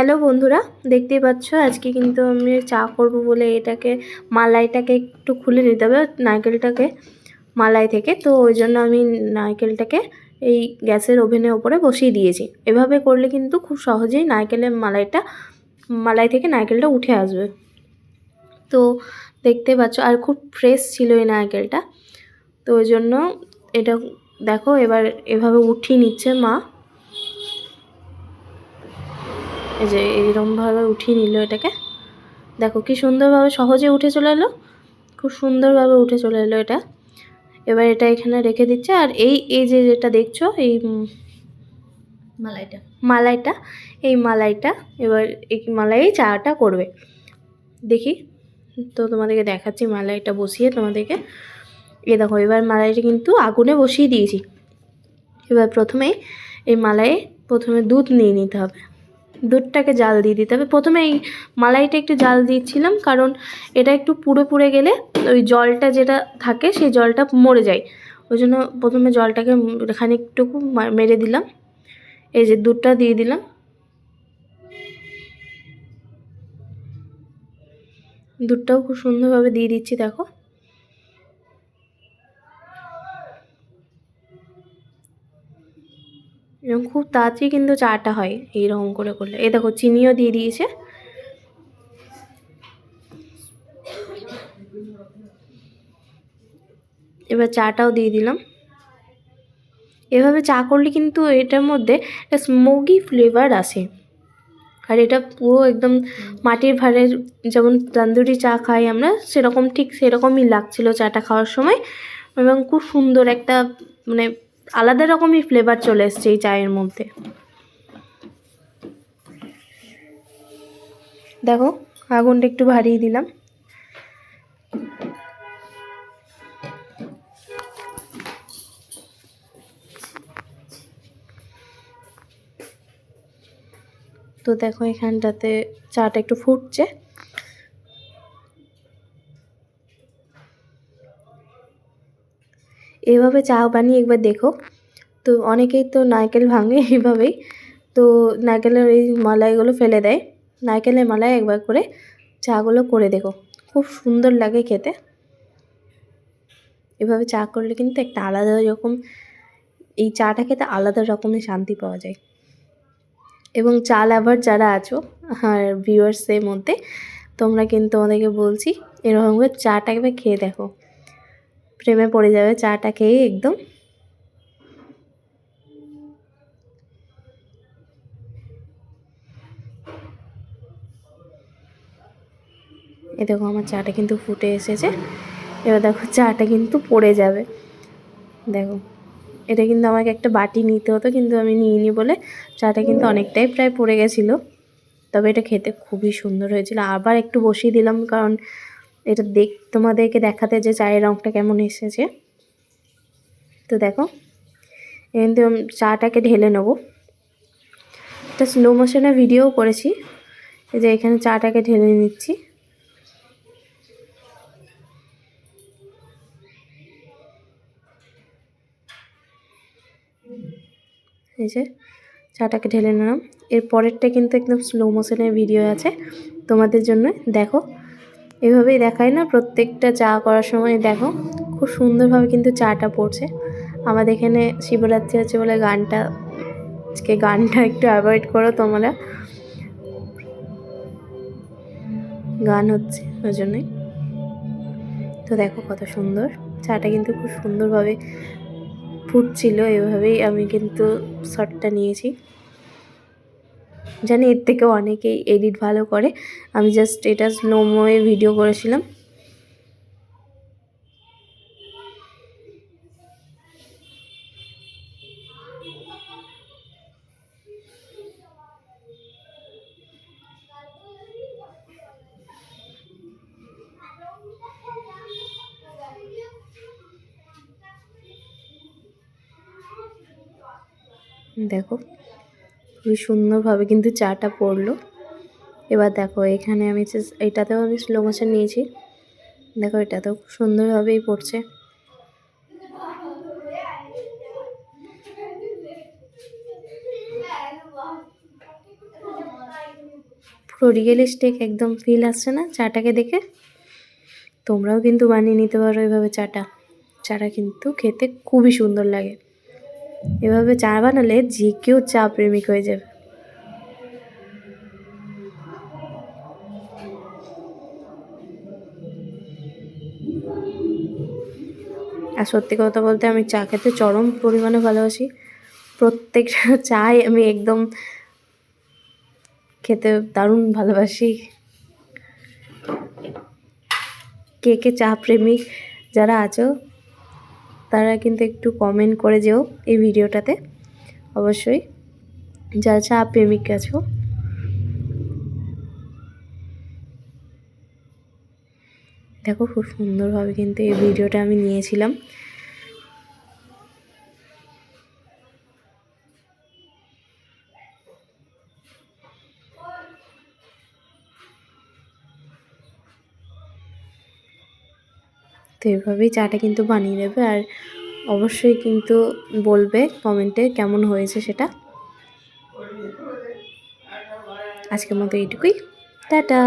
Hello বন্ধুরা, দেখতেই পাচ্ছ আজকে কিন্তু আমি চা করব বলে এটাকে মালাইটাকে একটু খুলে নিতে হবে নারকেলটাকে মালাই থেকে। তো ওই জন্য আমি নারকেলটাকে এই গ্যাসের ওভেনের ওপরে বসিয়ে দিয়েছি। এভাবে করলে কিন্তু খুব সহজেই নারকেলের মালাই থেকে নারকেলটা উঠে আসবে। তো দেখতে পাচ্ছ আর খুব ফ্রেশ ছিল এই নারকেলটা। তো ওই জন্য এটা দেখো এবার এভাবে উঠিয়ে নিচ্ছে মা। এই যে এইরকমভাবে উঠিয়ে নিল এটাকে। দেখো কি সুন্দরভাবে সহজে উঠে চলে এলো, খুব সুন্দরভাবে উঠে চলে এলো এটা। এবার এটা এখানে রেখে দিচ্ছে। আর এই এই যে যেটা দেখছো এই মালাইটা এই মালাইটা এবার এই মালাই চাটা করবে। দেখি তো তোমাদেরকে দেখাচ্ছি মালাইটা বসিয়ে তোমাদেরকে। এ দেখো এবার মালাইটা কিন্তু আগুনে বসিয়ে দিয়েছি। এবার প্রথমেই এই মালাইয়ে প্রথমে দুধ নিয়ে নিতে হবে, দুধটাকে জাল দিয়ে দিতে হবে। প্রথমে এই মালাইটা একটু জাল দিচ্ছিলাম কারণ এটা একটু পুড়ে পুড়ে গেলে ওই জলটা যেটা থাকে সেই জলটা মরে যায়। ওই জন্য প্রথমে জলটাকে খানিকটুকু মেরে দিলাম। এই যে দুধটা দিয়ে দিলাম, দুধটাও খুব সুন্দরভাবে দিয়ে দিচ্ছি। দেখো এরকম খুব তাড়াতাড়ি কিন্তু চাটা হয় এইরকম করে করলে। এই দেখো চিনিও দিয়ে দিয়েছে। এবার চাটাও দিয়ে দিলাম। এভাবে চা করলে কিন্তু এটার মধ্যে একটা স্মোকি ফ্লেভার আসে। আর এটা পুরো একদম মাটির ভাঁড়ের যেমন তন্দুরি চা খাই আমরা সেরকম, ঠিক সেরকমই লাগছিল চাটা খাওয়ার সময়। এবং খুব সুন্দর একটা মানে আলাদা রকমই ফ্লেভার চলে এসছে এই চায়ের মধ্যে। দেখো আগুনটা একটু বাড়িয়ে দিলাম। তো দেখো এখানটাতে চাটা একটু ফুটছে। এভাবে চা বানিয়ে একবার দেখো। তো অনেকেই তো নারকেল ভাঙে এইভাবেই, তো নারকেলের এই মালাইগুলো ফেলে দেয়। নারকেলের মালাই একবার করে চাগুলো করে দেখো, খুব সুন্দর লাগে খেতে। এভাবে চা করলে কিন্তু একটা আলাদা রকম, এই চাটা খেতে আলাদা রকমের শান্তি পাওয়া যায়। এবং চা লাভার যারা আছো আর ভিউয়ার্সের মধ্যে, তোমরা কিন্তু তোমাদেরকে বলছি এরকম করে চাটা একবার খেয়ে দেখো, প্রেমে পড়ে যাবে চাটা খেয়ে একদম। এ দেখো আমার চাটা কিন্তু ফুটে এসেছে। এবার দেখো চাটা কিন্তু পড়ে যাবে। দেখো এটা কিন্তু আমাকে একটা বাটি নিতে হতো, কিন্তু আমি নিইনি বলে চাটা কিন্তু অনেকটাই প্রায় পড়ে গেছিলো। তবে এটা খেতে খুবই সুন্দর হয়েছিল। আবার একটু বসিয়ে দিলাম কারণ এটা তোমাদেরকে দেখাতে যে চায়ের রঙটা কেমন এসেছে। তো দেখো কিন্তু চাটাকে ঢেলে নেবো। একটা স্লো মোশনে ভিডিও করেছি, এই যে এখানে চাটাকে ঢেলে নিচ্ছি। এই যে চাটাকে ঢেলে নিলাম। এর পরেরটা কিন্তু একদম স্লো মোশনের ভিডিও আছে তোমাদের জন্য। দেখো এভাবেই দেখায় না প্রত্যেকটা চা করার সময়। দেখো খুব সুন্দরভাবে কিন্তু চাটা পড়ছে। আমাদের এখানে শিবরাত্রি হচ্ছে বলে গানটা একটু অ্যাভয়েড করো তোমরা, গান হচ্ছে ওই জন্যই। তো দেখো কত সুন্দর চাটা কিন্তু খুব সুন্দরভাবে ফুটছিল। এভাবেই আমি কিন্তু শটটা নিয়েছি। জানি এর থেকেও অনেকেই এডিট ভালো করে, আমি জাস্ট এটা স্লোমোয়ে ভিডিও করেছিলাম। দেখো খুবই সুন্দরভাবে কিন্তু চাটা পড়লো। এবার দেখো এখানে আমি এটাতেও আমি স্লো মোশন নিয়েছি। দেখো এটাতেও খুব সুন্দরভাবেই পড়ছে। পুরো রিয়েলিস্টিক একদম ফিল আসছে না চাটাকে দেখে? তোমরাও কিন্তু বানিয়ে নিতে পারো এভাবে চাটা। চাটা কিন্তু খেতে খুবই সুন্দর লাগে। এভাবে চা বানালে যে কেউ চা প্রেমিক হয়ে যাবে। আর সত্যি কথা বলতে আমি চা খেতে চরম পরিমাণে ভালোবাসি। প্রত্যেকটা চাই আমি একদম খেতে দারুণ ভালোবাসি। কে কে চা প্রেমিক যারা আছো তারা কিন্তু একটু কমেন্ট করে যেও এই ভিডিওটাতে, অবশ্যই যারা চা প্রেমিক আছো। দেখো খুব সুন্দরভাবে কিন্তু এই ভিডিওটা আমি নিয়েছিলাম। তো এইভাবেই চাটা কিন্তু বানিয়ে নেবে, আর অবশ্যই কিন্তু বলবে কমেন্টে কেমন হয়েছে সেটা। আজকের মতো এইটুকুই, টাটা।